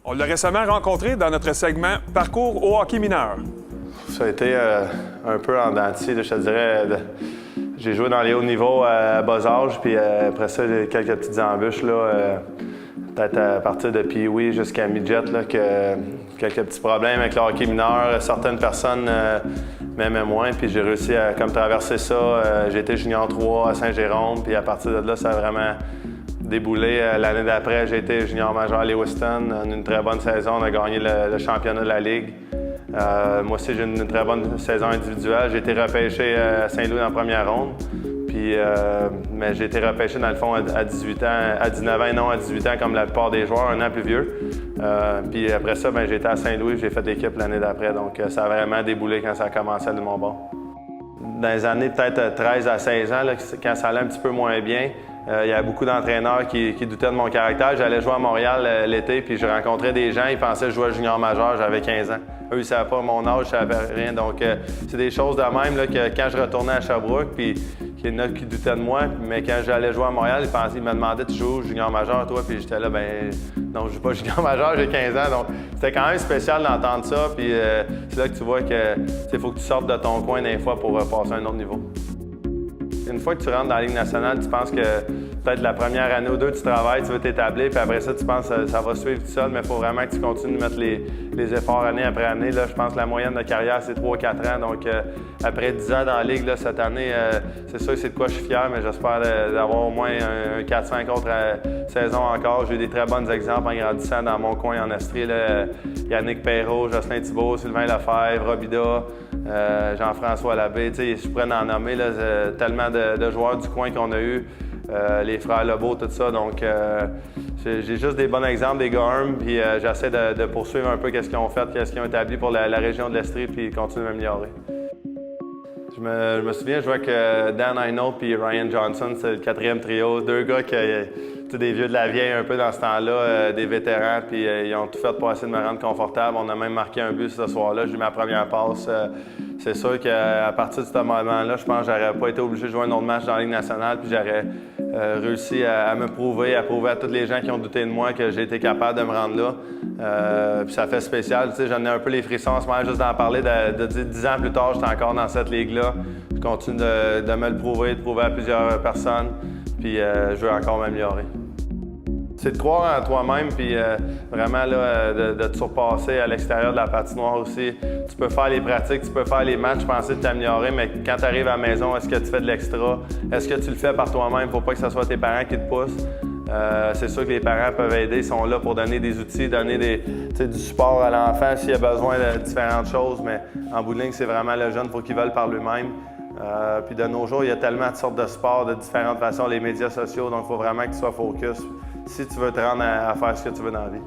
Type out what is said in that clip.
On l'a récemment rencontré dans notre segment Parcours au hockey mineur. Ça a été un peu en dents de scie, je te dirais. J'ai joué dans les hauts niveaux à bas âge, puis après ça, j'ai quelques petites embûches, peut-être à partir de Pee-Wee jusqu'à Midget, quelques petits problèmes avec le hockey mineur. Certaines personnes m'aimaient moins, puis j'ai réussi à traverser ça. J'ai été junior 3 à Saint-Jérôme, puis à partir de là, ça a vraiment déboulé. L'année d'après, j'ai été junior majeur à Lewiston. Une très bonne saison, on a gagné le championnat de la Ligue. Moi aussi, j'ai une très bonne saison individuelle. J'ai été repêché à Saint-Louis en première ronde. Mais j'ai été repêché dans le fond à 18 ans, à 19 ans et non à 18 ans comme la plupart des joueurs, un an plus vieux. Puis après ça, j'ai été à Saint-Louis, j'ai fait l'équipe l'année d'après. Donc ça a vraiment déboulé quand ça a commencé de mon bord. Dans les années peut-être 13 à 16 ans, quand ça allait un petit peu moins bien, il y avait beaucoup d'entraîneurs qui doutaient de mon caractère. J'allais jouer à Montréal l'été, puis je rencontrais des gens, ils pensaient que je jouais junior majeur, j'avais 15 ans. Eux, ils ne savaient pas mon âge, je ne savais rien. Donc, c'est des choses de même que quand je retournais à Sherbrooke, puis il y en a qui doutaient de moi, mais quand j'allais jouer à Montréal, ils me demandaient « Tu joues junior majeur, toi? » Puis j'étais là, non, je joue pas junior majeur, j'ai 15 ans. Donc, c'était quand même spécial d'entendre ça, puis c'est là que tu vois que faut que tu sortes de ton coin des fois pour passer à un autre niveau. Une fois que tu rentres dans la Ligue nationale, tu penses que peut-être la première année ou deux, tu travailles, tu veux t'établir, puis après ça, tu penses que ça va suivre tout seul, mais il faut vraiment que tu continues de mettre les efforts année après année. Là, je pense que la moyenne de carrière, c'est 3-4 ans. Donc, après 10 ans dans la Ligue, là, cette année, c'est sûr que c'est de quoi je suis fier, mais j'espère d'avoir au moins un 4-5 autres saisons encore. J'ai eu des très bons exemples en grandissant dans mon coin en Estrie. Là, Yannick Perrault, Jocelyn Thibault, Sylvain Lefebvre, Robida, Jean-François Labbé. Je pourrais en nommer là, tellement de joueurs du coin qu'on a eu. Les frères Lebeau, tout ça. Donc, j'ai juste des bons exemples, des gars humbles, puis j'essaie de poursuivre un peu ce qu'ils ont fait, ce qu'ils ont établi pour la région de l'Estrie, puis continuer à m'améliorer. Je me souviens, je jouais avec Dan Hinault puis Ryan Johnson, c'est le quatrième trio. Deux gars des vieux de la vieille un peu dans ce temps-là, des vétérans, puis ils ont tout fait pour essayer de me rendre confortable. On a même marqué un but ce soir-là. J'ai eu ma première passe. C'est sûr qu'à partir de ce moment-là, je pense que j'aurais pas été obligé de jouer un autre match dans la Ligue nationale, puis j'aurais réussi à me prouver, à prouver à tous les gens qui ont douté de moi que j'ai été capable de me rendre là. Puis ça fait spécial. J'en ai un peu les frissons en ce moment, juste d'en parler, de dire 10 ans plus tard, j'étais encore dans cette ligue-là. Je continue de me le prouver, de prouver à plusieurs personnes, puis je veux encore m'améliorer. C'est de croire en toi-même, puis vraiment là, de te surpasser à l'extérieur de la patinoire aussi. Tu peux faire les pratiques, tu peux faire les matchs, penser de t'améliorer, mais quand tu arrives à la maison, est-ce que tu fais de l'extra? Est-ce que tu le fais par toi-même? Il ne faut pas que ce soit tes parents qui te poussent. C'est sûr que les parents peuvent aider, ils sont là pour donner des outils, donner du support à l'enfant s'il a besoin de différentes choses, mais en bout de ligne, c'est vraiment le jeune, il faut qu'il veuille par lui-même. Puis de nos jours, il y a tellement de sortes de sports, de différentes façons, les médias sociaux, donc il faut vraiment que tu sois focus si tu veux te rendre à faire ce que tu veux dans la vie.